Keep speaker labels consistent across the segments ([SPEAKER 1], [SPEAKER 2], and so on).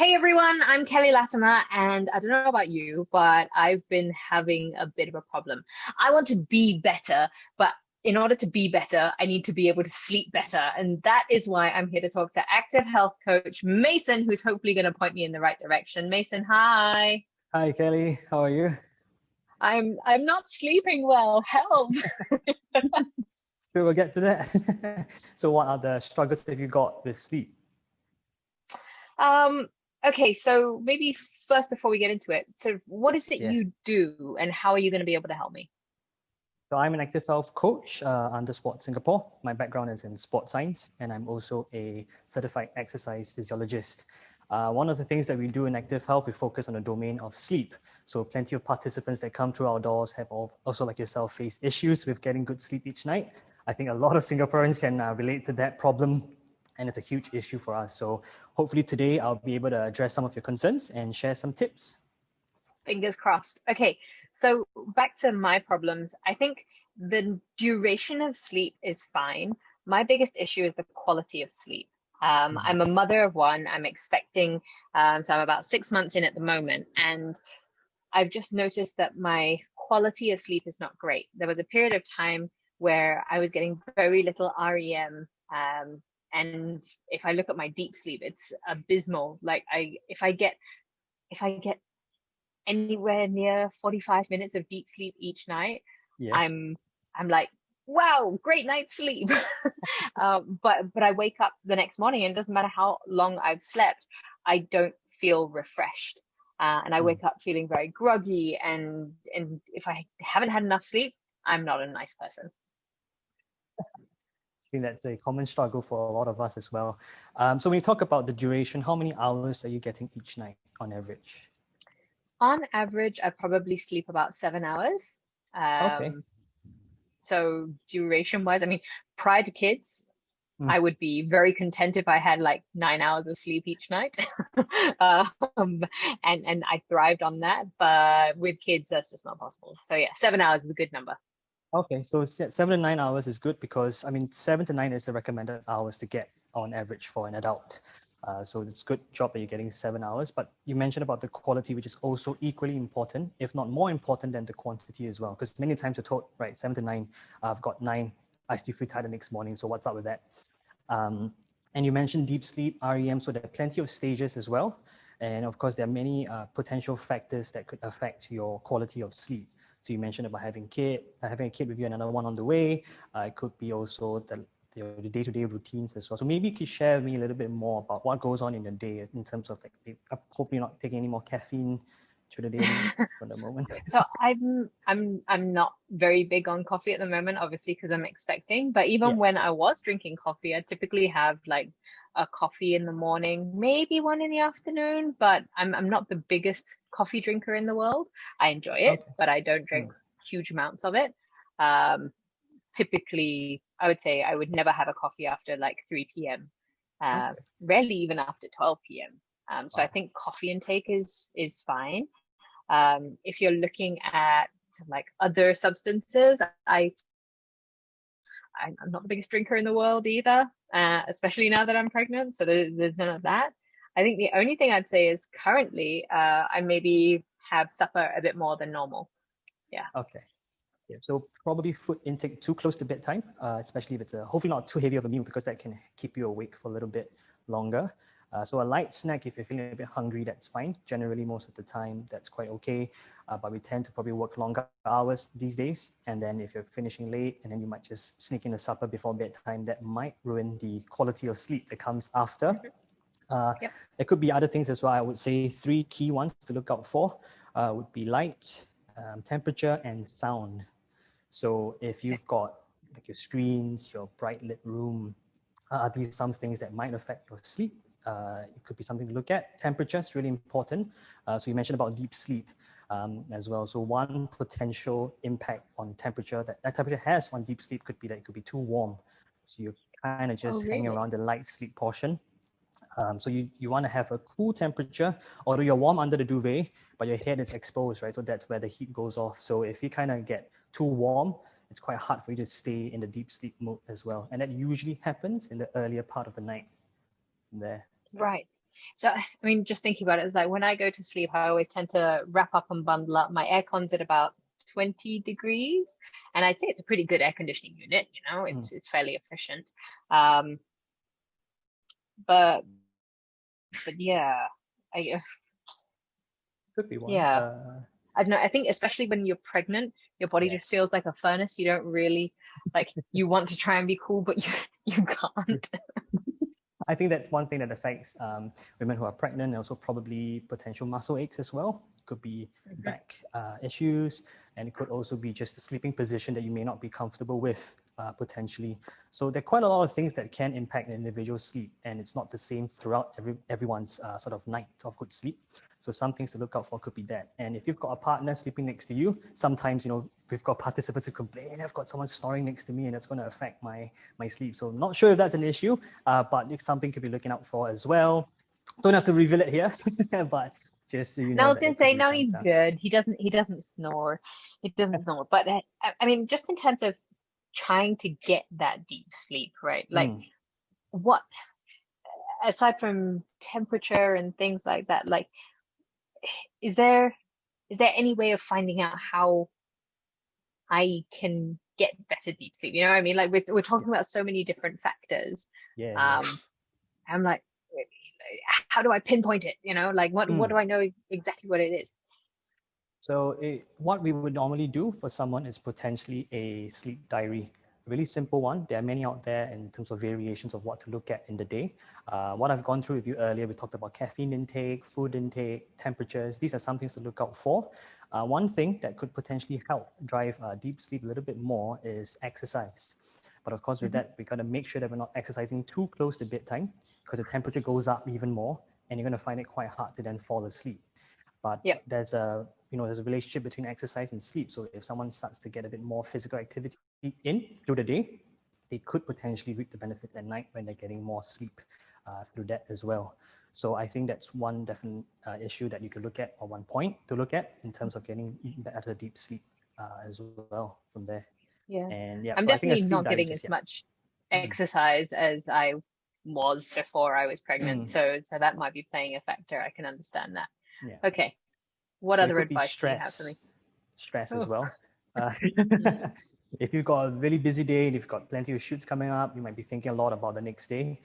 [SPEAKER 1] Hey everyone, I'm Kelly Latimer, and I don't know about you, but I've been having a bit of a problem. I want to be better, but in order to be better, I need to be able to sleep better. And that is why I'm here to talk to active health coach Mason, who's hopefully going to point me in the right direction. Mason, hi.
[SPEAKER 2] Hi Kelly, how are you?
[SPEAKER 1] I'm not sleeping well. Help.
[SPEAKER 2] Sure, we'll get to that. So what are the struggles that you got with sleep?
[SPEAKER 1] Um, okay, so maybe first before we get into it, so what is it
[SPEAKER 2] Yeah.
[SPEAKER 1] you do and how are you going to be able to help me?
[SPEAKER 2] So I'm an active health coach under Sport Singapore. My background is in sports science, and I'm also a certified exercise physiologist. One of the things that we do in active health, we focus on the domain of sleep. So plenty of participants that come through our doors have also, like yourself, face issues with getting good sleep each night. I think a lot of Singaporeans can relate to that problem, and it's a huge issue for us. So hopefully today I'll be able to address some of your concerns and share some tips.
[SPEAKER 1] Fingers crossed. Okay, so back to my problems. I think the duration of sleep is fine. My biggest issue is the quality of sleep.
[SPEAKER 2] Mhm.
[SPEAKER 1] I'm a mother of one. I'm expecting, so I'm about 6 months in at the moment, and I've just noticed that my quality of sleep is not great. There was a period of time where I was getting very little REM, and if I look at my deep sleep, it's abysmal. Like if I get anywhere near 45 minutes of deep sleep each night,
[SPEAKER 2] Yeah.
[SPEAKER 1] I'm like, wow, great night's sleep. But I wake up the next morning and it doesn't matter how long I've slept, I don't feel refreshed. And I
[SPEAKER 2] Mm.
[SPEAKER 1] wake up feeling very groggy, and if I haven't had enough sleep, I'm not a nice person.
[SPEAKER 2] I think that's a common struggle for a lot of us as well. So when you talk about the duration, how many hours are you getting each night on average?
[SPEAKER 1] On average, I probably sleep about 7 hours.
[SPEAKER 2] Okay.
[SPEAKER 1] Um, so duration wise, I mean, prior to kids,
[SPEAKER 2] Mm.
[SPEAKER 1] I would be very content if I had like 9 hours of sleep each night. um, and I thrived on that. But with kids, that's just not possible. So yeah, 7 hours is a good number.
[SPEAKER 2] Okay, so 7 to 9 hours is good because I mean 7 to 9 is the recommended hours to get on average for an adult. So it's good job that you're getting 7 hours. But you mentioned about the quality, which is also equally important, if not more important than the quantity as well. Because many times you're told, right, 7 to 9, I've got 9, I still feel tired the next morning. So what's up with that? Um, and you mentioned deep sleep, REM, so there are plenty of stages as well. And of course, there are many potential factors that could affect your quality of sleep. So you mentioned about having a kid with you, another one on the way. It could be also the day-to-day routines as well. So maybe you could share with me a little bit more about what goes on in the day in terms of like, I hope you're not taking any more caffeine through the day for the moment.
[SPEAKER 1] So I'm not very big on coffee at the moment, obviously, because I'm expecting. But
[SPEAKER 2] Yeah.
[SPEAKER 1] even when I was drinking coffee, I typically have like a coffee in the morning, maybe one in the afternoon. But I'm not the biggest coffee drinker in the world. I enjoy it,
[SPEAKER 2] Okay.
[SPEAKER 1] but I don't drink
[SPEAKER 2] Mm.
[SPEAKER 1] huge amounts of it. Um, Typically, I would say I would never have a coffee after like 3 p.m.
[SPEAKER 2] Okay.
[SPEAKER 1] Rarely even after 12 p.m. So I
[SPEAKER 2] Wow.
[SPEAKER 1] think coffee intake is fine. If you're looking at like other substances, I'm not the biggest drinker in the world either, especially now that I'm pregnant. So there's none of that. I think the only thing I'd say is currently I maybe have supper a bit more than normal. Yeah.
[SPEAKER 2] Okay. Yeah, so probably food intake too close to bedtime, especially if it's hopefully not too heavy of a meal because that can keep you awake for a little bit longer. So a light snack, if you're feeling a bit hungry, that's fine. Generally, most of the time, that's quite okay. But we tend to probably work longer hours these days. And then if you're finishing late and then you might just sneak in a supper before bedtime, that might ruin the quality of sleep that comes after.
[SPEAKER 1] Mhm.
[SPEAKER 2] Uh,
[SPEAKER 1] Yep.
[SPEAKER 2] there could be other things as well. I would say three key ones to look out for would be light, temperature, and sound. So if
[SPEAKER 1] Okay.
[SPEAKER 2] you've got like your screens, your bright lit room, are these some things that might affect your sleep? It could be something to look at. Temperature is really important. So you mentioned about deep sleep as well. So one potential impact on temperature that temperature has on deep sleep could be that it could be too warm. So you're kind of
[SPEAKER 1] Oh,
[SPEAKER 2] just hanging
[SPEAKER 1] really?
[SPEAKER 2] around the light sleep portion. So you want to have a cool temperature, although you're warm under the duvet, but your head is exposed, right? So that's where the heat goes off. So if you kind of get too warm, it's quite hard for you to stay in the deep sleep mode as well. And that usually happens in the earlier part of the night there.
[SPEAKER 1] Right. So, I mean, just thinking about it, it's like when I go to sleep, I always tend to wrap up and bundle up. My aircon's at about 20 degrees, and I'd say it's a pretty good air conditioning unit, you know, it's fairly efficient. Um, but yeah, I
[SPEAKER 2] Could be one.
[SPEAKER 1] yeah. I don't know. I think especially when you're pregnant, your body
[SPEAKER 2] Yeah.
[SPEAKER 1] just feels like a furnace. You don't really like, you want to try and be cool, but you can't.
[SPEAKER 2] I think that's one thing that affects women who are pregnant, and also probably potential muscle aches as well. Could be back issues, and it could also be just the sleeping position that you may not be comfortable with potentially. So there are quite a lot of things that can impact an individual's sleep, and it's not the same throughout everyone's sort of night of good sleep. So some things to look out for could be that. And if you've got a partner sleeping next to you, sometimes, you know, we've got participants who complain, I've got someone snoring next to me and it's going to affect my sleep. So not sure if that's an issue, but it's something to be looking out for as well. Don't have to reveal it here, but just so you
[SPEAKER 1] No, I
[SPEAKER 2] know
[SPEAKER 1] was
[SPEAKER 2] that there
[SPEAKER 1] gonna
[SPEAKER 2] could
[SPEAKER 1] say
[SPEAKER 2] be
[SPEAKER 1] no,
[SPEAKER 2] some
[SPEAKER 1] he's
[SPEAKER 2] stuff.
[SPEAKER 1] good. He doesn't snore. It doesn't snore. But I mean, just in terms of trying to get that deep sleep, right? Like what, aside from temperature and things like that, like is there any way of finding out how I can get better deep sleep? You know what I mean? Like we're talking about so many different factors.
[SPEAKER 2] Yeah.
[SPEAKER 1] Um, I'm like, how do I pinpoint it? You know, like what do I know exactly what it is?
[SPEAKER 2] So what we would normally do for someone is potentially a sleep diary. A really simple one. There are many out there in terms of variations of what to look at in the day. What I've gone through with you earlier, we talked about caffeine intake, food intake, temperatures. These are some things to look out for. One thing that could potentially help drive deep sleep a little bit more is exercise. But of course, with that, we got to make sure that we're not exercising too close to bedtime, because the temperature goes up even more, and you're going to find it quite hard to then fall asleep. But
[SPEAKER 1] Yeah.
[SPEAKER 2] there's a relationship between exercise and sleep. So if someone starts to get a bit more physical activity in through the day, they could potentially reap the benefit at night when they're getting more sleep through that as well. So I think that's one definite issue that you could look at, or one point to look at in terms of getting better deep sleep as well from there.
[SPEAKER 1] Yeah.
[SPEAKER 2] And yeah,
[SPEAKER 1] I'm
[SPEAKER 2] so I think a
[SPEAKER 1] definitely
[SPEAKER 2] sleep
[SPEAKER 1] not
[SPEAKER 2] diary
[SPEAKER 1] getting
[SPEAKER 2] just,
[SPEAKER 1] as
[SPEAKER 2] yeah.
[SPEAKER 1] much exercise as I was before I was pregnant. So that might be playing a factor. I can understand that.
[SPEAKER 2] Yeah.
[SPEAKER 1] Okay. What
[SPEAKER 2] So it
[SPEAKER 1] other
[SPEAKER 2] could be
[SPEAKER 1] advice do you have for me?
[SPEAKER 2] stress as
[SPEAKER 1] Oh.
[SPEAKER 2] well. If you've got a really busy day and you've got plenty of shoots coming up, you might be thinking a lot about the next day.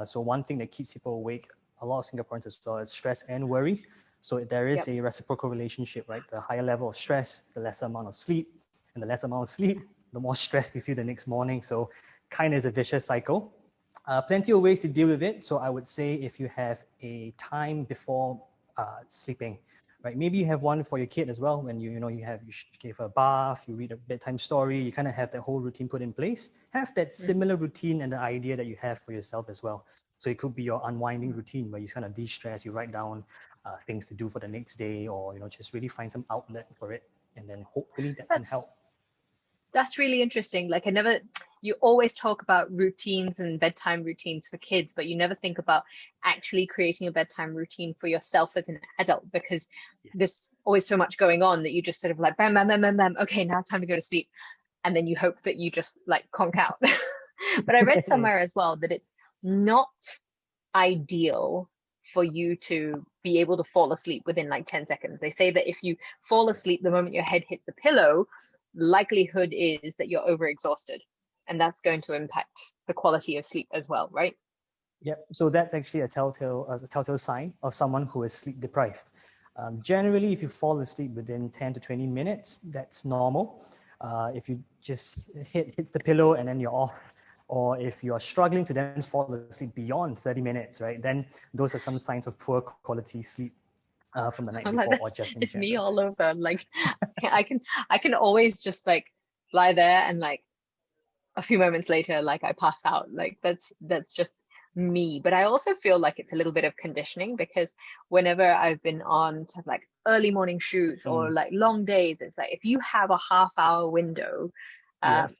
[SPEAKER 2] So one thing that keeps people awake, a lot of Singaporeans as well, is stress and worry. So there is a reciprocal relationship, right? The higher level of stress, the lesser amount of sleep, and the less amount of sleep, the more stressed you feel the next morning. So kind of is a vicious cycle. Plenty of ways to deal with it. So I would say if you have a time before sleeping, right? Maybe you have one for your kid as well. When you give her a bath, you read a bedtime story, you kind of have that whole routine put in place. Have that similar routine and the idea that you have for yourself as well. So it could be your unwinding routine where you kind of de-stress, you write down things to do for the next day, or just really find some outlet for it, and then hopefully that can help.
[SPEAKER 1] That's really interesting. Like you always talk about routines and bedtime routines for kids, but you never think about actually creating a bedtime routine for yourself as an adult, because there's always so much going on that you just sort of like, bam, bam, bam, bam, bam. Okay, now it's time to go to sleep. And then you hope that you just like conk out. But I read somewhere as well that it's not ideal for you to be able to fall asleep within like 10 seconds. They say that if you fall asleep the moment your head hit the pillow, likelihood is that you're overexhausted, and that's going to impact the quality of sleep as well, right?
[SPEAKER 2] Yep. So that's actually a telltale sign of someone who is sleep deprived. Generally, if you fall asleep within 10 to 20 minutes, that's normal. If you just hit the pillow and then you're off, or if you are struggling to then fall asleep beyond 30 minutes, right, then those are some signs of poor quality sleep from the night
[SPEAKER 1] I'm
[SPEAKER 2] before,
[SPEAKER 1] like,
[SPEAKER 2] or just in
[SPEAKER 1] it's me
[SPEAKER 2] general.
[SPEAKER 1] all over. Like I can always just like lie there and like a few moments later, like I pass out. Like that's just me. But I also feel like it's a little bit of conditioning, because whenever I've been on to like early morning shoots or like long days, it's like if you have a half-hour window,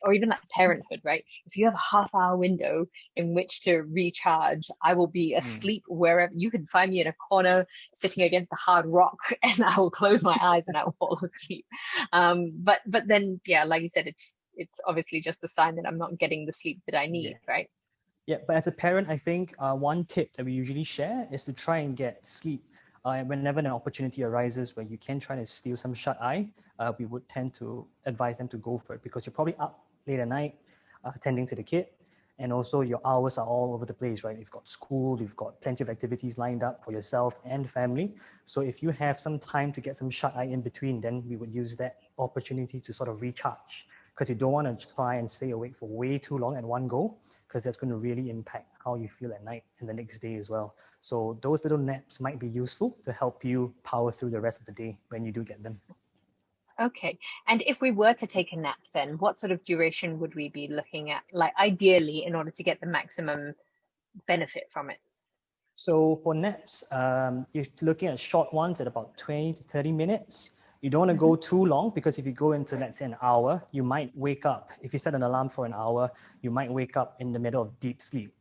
[SPEAKER 1] or even like parenthood, right? If you have a half-hour window in which to recharge, I will be asleep wherever. You can find me in a corner sitting against a hard rock, and I will close my eyes and I will fall asleep. But then, yeah, like you said, it's obviously just a sign that I'm not getting the sleep that I need, right?
[SPEAKER 2] Yeah, but as a parent, I think one tip that we usually share is to try and get sleep. Whenever an opportunity arises where you can try to steal some shut eye, we would tend to advise them to go for it because you're probably up late at night attending to the kid. And also your hours are all over the place, right? You've got school, you've got plenty of activities lined up for yourself and family. So if you have some time to get some shut eye in between, then we would use that opportunity to sort of recharge because you don't want to try and stay awake for way too long at one go because that's going to really impact how you feel at night and the next day as well. So those little naps might be useful to help you power through the rest of the day when you do get them.
[SPEAKER 1] Okay. And if we were to take a nap, then what sort of duration would we be looking at, like ideally, in order to get the maximum benefit from it?
[SPEAKER 2] So for naps, you're looking at short ones at about 20 to 30 minutes. You don't want to go too long because if you go into, let's say, an hour, you might wake up. If you set an alarm for an hour, you might wake up in the middle of deep sleep.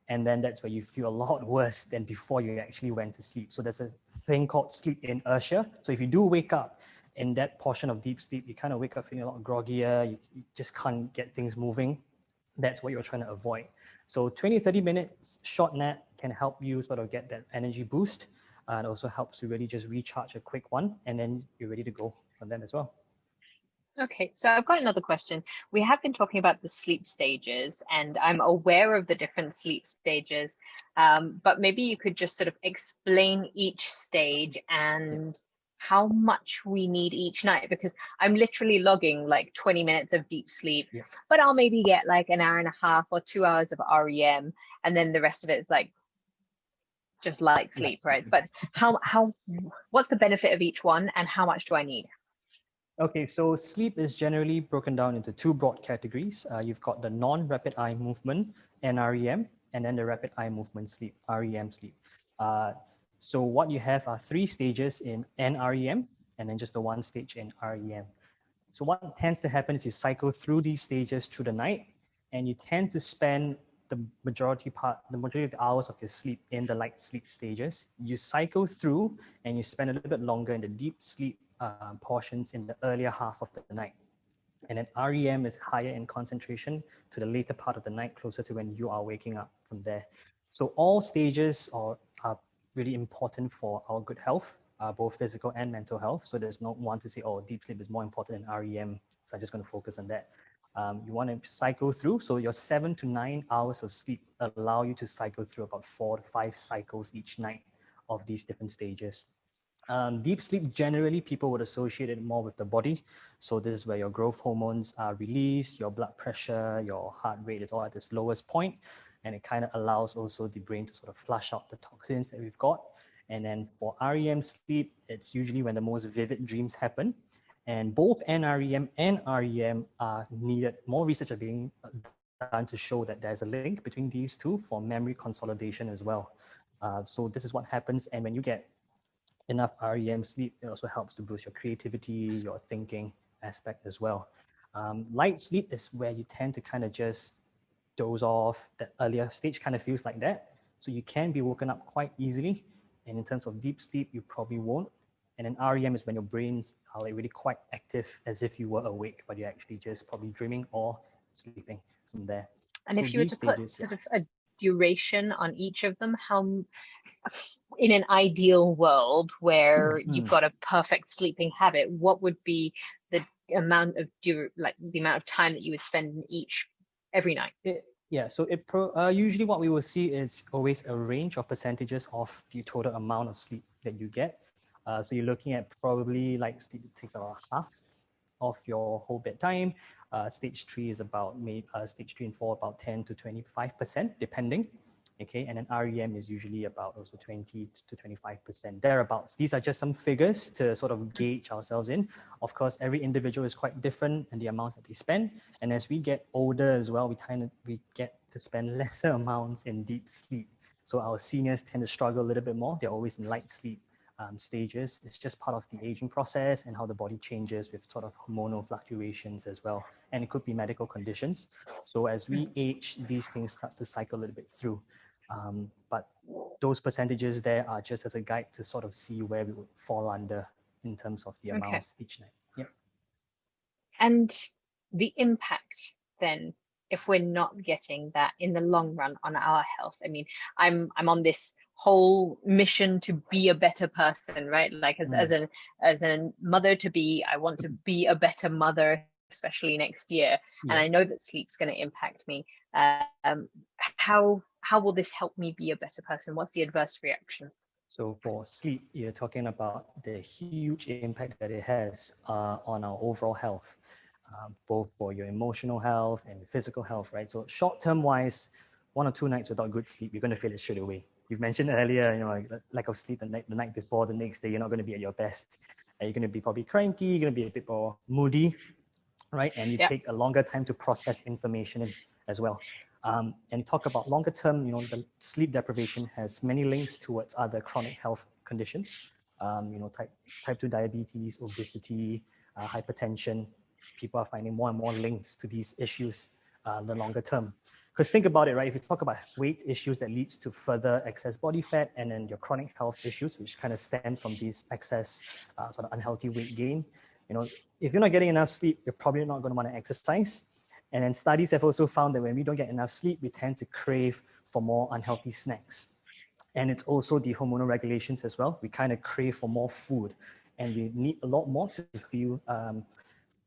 [SPEAKER 2] And then that's where you feel a lot worse than before you actually went to sleep. So there's a thing called sleep inertia. So if you do wake up in that portion of deep sleep, you kind of wake up feeling a lot groggier, you just can't get things moving. That's what you're trying to avoid. So 20, 30 minutes short nap can help you sort of get that energy boost. And also helps you really just recharge a quick one, and then you're ready to go from them as well.
[SPEAKER 1] Okay, so I've got another question. We have been talking about the sleep stages, and I'm aware of the different sleep stages, but maybe you could just sort of explain each stage and how much we need each night, because I'm literally logging like 20 minutes of deep sleep, but I'll maybe get like an hour and a half or 2 hours of REM, and then the rest of it is like just light sleep, right? But what's the benefit of each one, and how much do I need?
[SPEAKER 2] Okay, so sleep is generally broken down into two broad categories. You've got the non-rapid eye movement, NREM, and then the rapid eye movement sleep, REM sleep. So what you have are three stages in NREM, and then just the one stage in REM. So what tends to happen is you cycle through these stages through the night, and you tend to spend the majority of the hours of your sleep in the light sleep stages. You cycle through and you spend a little bit longer in the deep sleep portions in the earlier half of the night. And then REM is higher in concentration to the later part of the night, closer to when you are waking up from there. So all stages are really important for our good health, both physical and mental health. So there's no one to say, oh, deep sleep is more important than REM, so I'm just going to focus on that. You want to cycle through. So your 7 to 9 hours of sleep allow you to cycle through about 4 to 5 cycles each night of these different stages. Deep sleep, generally, people would associate it more with the body. So this is where your growth hormones are released, your blood pressure, your heart rate is all at its lowest point. And it kind of allows also the brain to sort of flush out the toxins that we've got. And then for REM sleep, it's usually when the most vivid dreams happen. And both NREM and REM are needed. More research are being done to show that there's a link between these two for memory consolidation as well. So this is what happens. And when you get enough REM sleep, it also helps to boost your creativity, your thinking aspect as well. Light sleep is where you tend to kind of just doze off. That earlier stage kind of feels like that. So you can be woken up quite easily. And in terms of deep sleep, you probably won't. And then REM is when your brains are like really quite active as if you were awake, but you're actually just probably dreaming or sleeping from there.
[SPEAKER 1] And
[SPEAKER 2] So
[SPEAKER 1] if you were
[SPEAKER 2] these
[SPEAKER 1] to put
[SPEAKER 2] stages,
[SPEAKER 1] sort of a duration on each of them, how, in an ideal world where you've got a perfect sleeping habit, what would be the amount of the amount of time that you would spend in each every night?
[SPEAKER 2] Yeah, so usually what we will see is always a range of percentages of the total amount of sleep that you get. So you're looking at probably like sleep takes about half of your whole bedtime. Stage 3 is about stage 3 and 4 about 10 to 25% depending. Okay, and then REM is usually about also 20 to 25% thereabouts. These are just some figures to sort of gauge ourselves in. Of course, every individual is quite different in the amounts that they spend. And as we get older as well, we get to spend lesser amounts in deep sleep. So our seniors tend to struggle a little bit more. They're always in light sleep stages. It's just part of the aging process and how the body changes with sort of hormonal fluctuations as well. And it could be medical conditions. So as we age, these things start to cycle a little bit through. But those percentages there are just as a guide to sort of see where we would fall under in terms of the amounts each night. Yep.
[SPEAKER 1] And the impact then if we're not getting that in the long run on our health. I mean, I'm on this whole mission to be a better person, right? Like as a mother to be, I want to be a better mother, especially next year. And I know that sleep's going to impact me. How will this help me be a better person? What's the adverse reaction?
[SPEAKER 2] So for sleep, you're talking about the huge impact that it has on our overall health, both for your emotional health and physical health, right? So short-term wise, 1 or 2 nights without good sleep, you're going to feel it straight away. You've mentioned earlier, you know, like lack of sleep the night before, the next day, you're not going to be at your best. You're going to be probably cranky, you're going to be a bit more moody, right? And you take a longer time to process information as well. And talk about longer term, you know, the sleep deprivation has many links towards other chronic health conditions, you know, type 2 diabetes, obesity, hypertension. People are finding more and more links to these issues the longer term. Because think about it, right? If you talk about weight issues that leads to further excess body fat, and then your chronic health issues, which kind of stem from these excess sort of unhealthy weight gain, you know, if you're not getting enough sleep, you're probably not going to want to exercise. And then studies have also found that when we don't get enough sleep, we tend to crave for more unhealthy snacks. And it's also the hormonal regulations as well. We kind of crave for more food, and we need a lot more to feel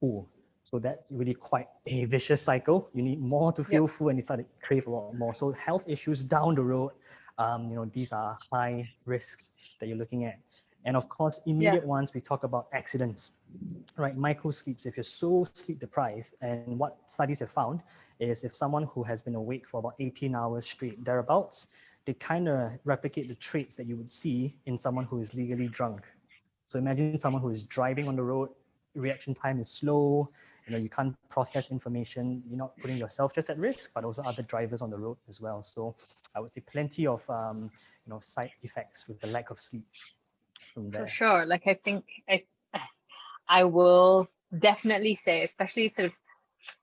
[SPEAKER 2] full. So that's really quite a vicious cycle. You need more to feel full, and you start to crave a lot more. So health issues down the road, you know, these are high risks that you're looking at. And of course, immediate ones, we talk about accidents, right? Micro sleeps, if you're so sleep deprived, and what studies have found is if someone who has been awake for about 18 hours straight, thereabouts, they kind of replicate the traits that you would see in someone who is legally drunk. So imagine someone who is driving on the road, reaction time is slow, you know, you can't process information, you're not putting yourself just at risk, but also other drivers on the road as well. So I would say plenty of, you know, side effects with the lack of sleep from there.
[SPEAKER 1] For sure. Like, I think I will definitely say, especially sort of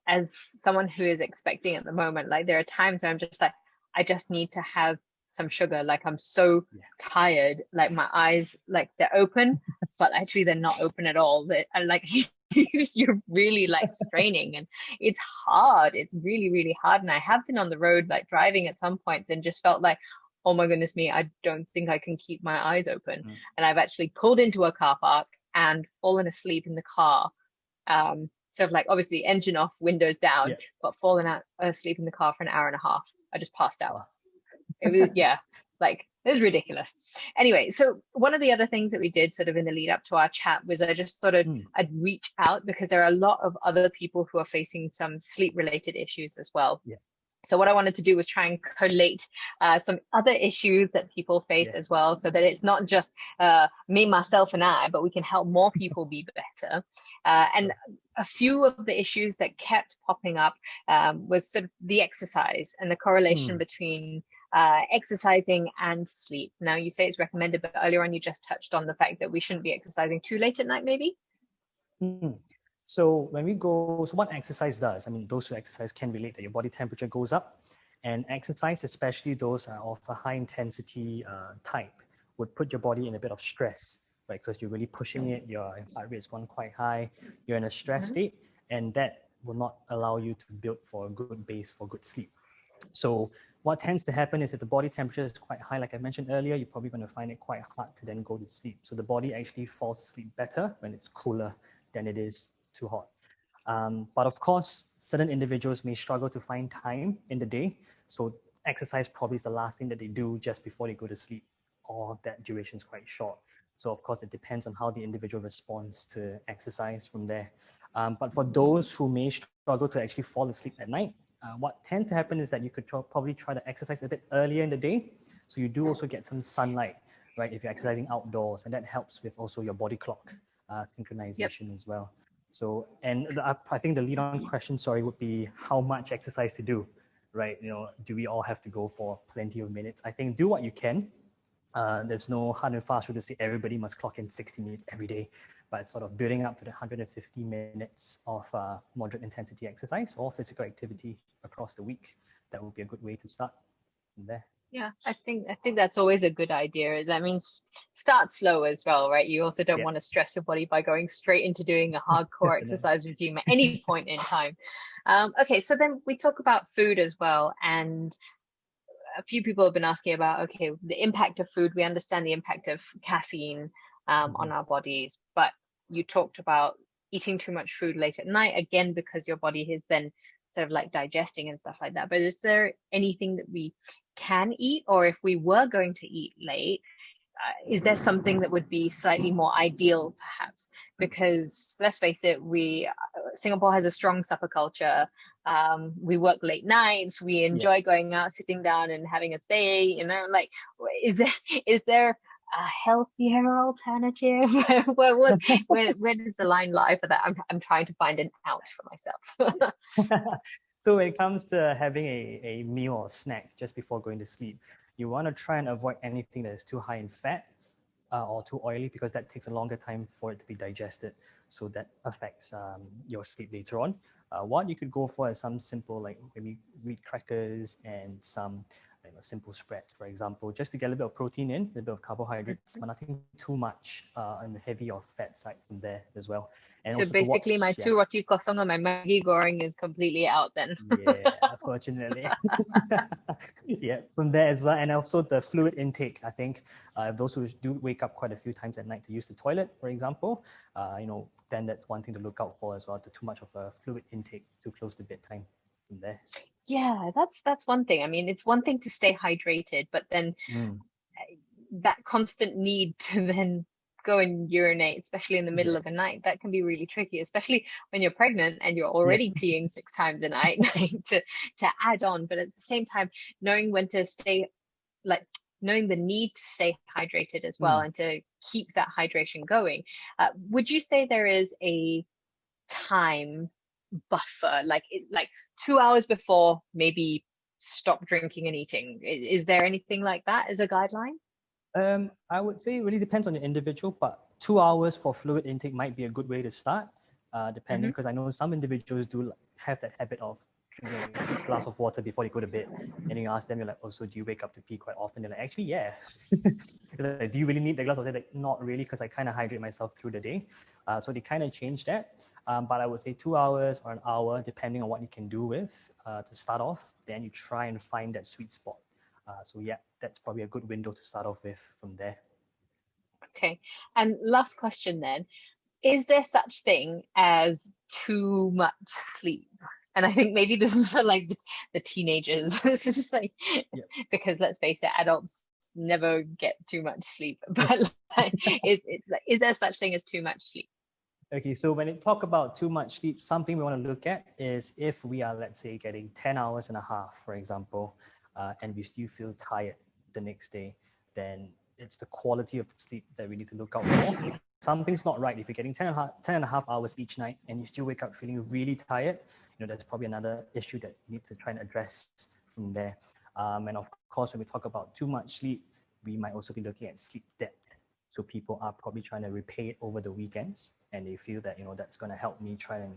[SPEAKER 1] as someone who is expecting at the moment, like there are times where I'm just like, I just need to have some sugar. Like I'm so tired, like my eyes, like they're open, but actually they're not open at all. That like you're really like straining, and it's hard. It's really, really hard. And I have been on the road, like driving at some points, and just felt like, oh my goodness me, I don't think I can keep my eyes open. And I've actually pulled into a car park and fallen asleep in the car. Sort of like obviously engine off, windows down, but fallen out asleep in the car for an hour and a half. I just passed out. It was, like it was ridiculous. Anyway, so one of the other things that we did sort of in the lead up to our chat was I just thought I'd reach out, because there are a lot of other people who are facing some sleep related issues as well. So what I wanted to do was try and collate some other issues that people face as well, so that it's not just me, myself, and I, but we can help more people be better. And a few of the issues that kept popping up was sort of the exercise and the correlation between exercising and sleep. Now, you say it's recommended, but earlier on you just touched on the fact that we shouldn't be exercising too late at night, maybe?
[SPEAKER 2] So when we go, so what exercise does, I mean, those who exercise can relate that your body temperature goes up, and exercise, especially those of a high intensity type, would put your body in a bit of stress, right? Because you're really pushing it, your heart rate is going quite high, you're in a stress state, and that will not allow you to build for a good base for good sleep. So what tends to happen is that the body temperature is quite high, like I mentioned earlier, you're probably going to find it quite hard to then go to sleep. So the body actually falls asleep better when it's cooler than it is too hot. But of course, certain individuals may struggle to find time in the day. So exercise probably is the last thing that they do just before they go to sleep, or that duration is quite short. So of course, it depends on how the individual responds to exercise from there. But for those who may struggle to actually fall asleep at night, what tends to happen is that you could probably try to exercise a bit earlier in the day. So you do also get some sunlight, right? If you're exercising outdoors, and that helps with also your body clock synchronization as well. So, and I think the lead-on question, would be how much exercise to do, right? You know, do we all have to go for plenty of minutes? I think do what you can. There's no hard and fast rule to say everybody must clock in 60 minutes every day, but sort of building up to the 150 minutes of moderate intensity exercise or physical activity across the week. That would be a good way to start from there.
[SPEAKER 1] Yeah, I think that's always a good idea. That means start slow as well, right? You also don't
[SPEAKER 2] Yeah,
[SPEAKER 1] want to stress your body by going straight into doing a hardcore
[SPEAKER 2] definitely.
[SPEAKER 1] exercise regime at any point in time. Okay, so then we talk about food as well, and a few people have been asking about, okay, the impact of food. We understand the impact of caffeine on
[SPEAKER 2] Mhm.
[SPEAKER 1] our bodies, but you talked about eating too much food late at night, again, because your body is then sort of like digesting and stuff like that. But is there anything that we can eat, or if we were going to eat late, is there something that would be slightly more ideal, perhaps? Because let's face it, we Singapore has a strong supper culture. We work late nights. We
[SPEAKER 2] Yeah.
[SPEAKER 1] enjoy going out, sitting down, and having a day. Like, is there a healthier alternative? Where does the line lie for that? I'm trying to find an out for myself.
[SPEAKER 2] So when it comes to having a meal or snack just before going to sleep, you want to try and avoid anything that is too high in fat or too oily, because that takes a longer time for it to be digested. So that affects your sleep later on. What you could go for is some simple, like maybe wheat crackers and some simple spreads, for example, just to get a little bit of protein in, a little bit of carbohydrates, but nothing too much on the heavy or fat side from there as well. And
[SPEAKER 1] So
[SPEAKER 2] also to
[SPEAKER 1] basically, my
[SPEAKER 2] watch, yeah.
[SPEAKER 1] two roti kosong and my Maggi goreng is completely out then.
[SPEAKER 2] Yeah, unfortunately. Yeah, from there as well. And also the fluid intake, I think those who do wake up quite a few times at night to use the toilet, for example, then that's one thing to look out for as well, the too much of a fluid intake too close to bedtime from there.
[SPEAKER 1] Yeah, that's one thing. I mean, it's one thing to stay hydrated, but then
[SPEAKER 2] Mm,
[SPEAKER 1] that constant need to then go and urinate, especially in the middle
[SPEAKER 2] yeah,
[SPEAKER 1] of the night, that can be really tricky, especially when you're pregnant and you're
[SPEAKER 2] yeah.
[SPEAKER 1] already peeing 6 times a night to add on. But at the same time, knowing when to stay, like knowing the need to stay hydrated as well
[SPEAKER 2] Mm.
[SPEAKER 1] and to keep that hydration going. Would you say there is a time buffer, like 2 hours before maybe stop drinking and eating? Is there anything like that as a guideline?
[SPEAKER 2] I would say it really depends on the individual, but 2 hours for fluid intake might be a good way to start, depending,
[SPEAKER 1] Hmm.
[SPEAKER 2] because I know some individuals do have that habit of drinking a glass of water before they go to bed. And you ask them, you're like, oh, so do you wake up to pee quite often? They're like, actually, yeah. Like, do you really need the glass of water? Like, not really, because I kind of hydrate myself through the day. So they kind of changed that. But I would say 2 hours or an hour, depending on what you can do with to start off. Then you try and find that sweet spot. So yeah, that's probably a good window to start off with from there.
[SPEAKER 1] Okay. And last question then, is there such thing as too much sleep? And I think maybe this is for like the teenagers. This is like,
[SPEAKER 2] Yeah.
[SPEAKER 1] because let's face it, adults never get too much sleep. But like, it's like, is there such thing as too much sleep?
[SPEAKER 2] Okay, so when you talk about too much sleep, something we want to look at is if we are, let's say, getting 10 hours and a half, for example, and we still feel tired the next day, then it's the quality of the sleep that we need to look out for. Something's not right. If you're getting 10 and a half hours each night and you still wake up feeling really tired, that's probably another issue that you need to try and address from there. And of course, when we talk about too much sleep, we might also be looking at sleep depth. So people are probably trying to repay it over the weekends, and they feel that that's going to help me try and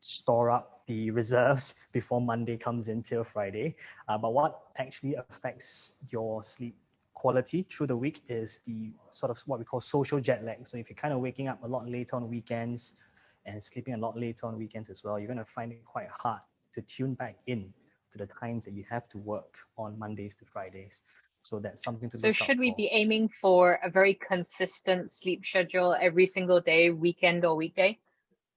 [SPEAKER 2] store up the reserves before Monday comes in till Friday. But what actually affects your sleep quality through the week is the sort of what we call social jet lag. So if you're kind of waking up a lot later on weekends and sleeping a lot later on weekends as well, you're going to find it quite hard to tune back in to the times that you have to work on Mondays to Fridays. So that's something to
[SPEAKER 1] So
[SPEAKER 2] look out
[SPEAKER 1] should we
[SPEAKER 2] for.
[SPEAKER 1] be aiming for a very consistent sleep schedule every single day, weekend or weekday?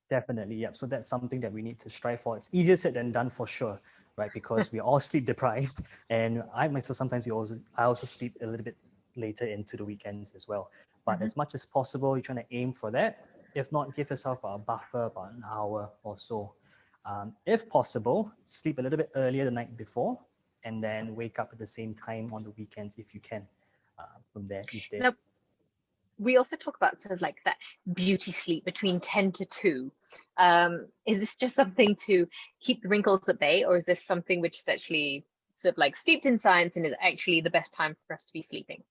[SPEAKER 2] Definitely, yeah. So that's something that we need to strive for. It's easier said than done for sure, right? Because we're all sleep deprived, and I myself sometimes I also sleep a little bit later into the weekends as well. But
[SPEAKER 1] Mhm.
[SPEAKER 2] as much as possible, you're trying to aim for that. If not, give yourself a buffer about an hour or so. If possible, sleep a little bit earlier the night before, and then wake up at the same time on the weekends if you can. From there instead.
[SPEAKER 1] Now, we also talk about sort of like that beauty sleep between 10 to 2. Is this just something to keep the wrinkles at bay, or is this something which is actually sort of like steeped in science and is actually the best time for us to be sleeping?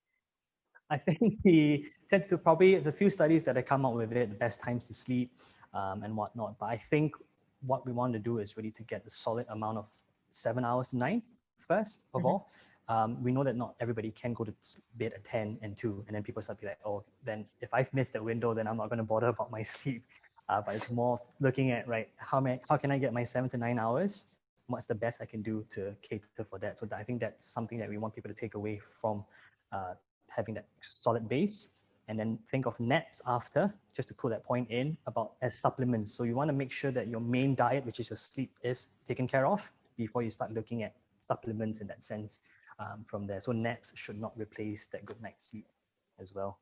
[SPEAKER 2] I think the tends to probably the few studies that have come out with it, the best times to sleep and whatnot. But I think what we want to do is really to get a solid amount of 7 hours to nine first of
[SPEAKER 1] Mhm.
[SPEAKER 2] all. we know that not everybody can go to bed at 10 and 2, and then people start to be like, oh, then if I've missed that window, then I'm not going to bother about my sleep. But it's more looking at, right, how can I get my 7 to 9 hours? What's the best I can do to cater for that? So I think that's something that we want people to take away from having that solid base, and then think of naps after, just to put that point in, about as supplements. So you want to make sure that your main diet, which is your sleep, is taken care of before you start looking at supplements in that sense from there. So naps should not replace that good night's sleep as well.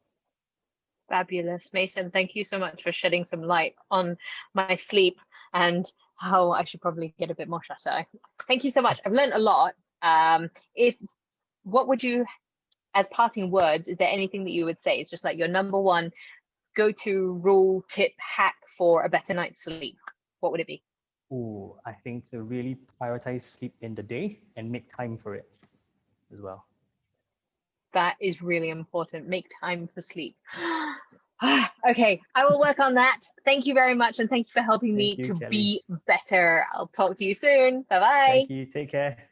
[SPEAKER 1] Fabulous. Mason, thank you so much for shedding some light on my sleep and how I should probably get a bit more shut-eye. Thank you so much. I've learned a lot. What would you, as parting words, is there anything that you would say? It's just like your number one go-to rule, tip, hack for a better night's sleep. What would it be?
[SPEAKER 2] Oh, I think to really prioritize sleep in the day and make time for it as well.
[SPEAKER 1] That is really important. Make time for sleep. Okay, I will work on that. Thank you very much, and thank you for helping me to be better. I'll talk to you soon. Bye-bye.
[SPEAKER 2] Thank you. Take care.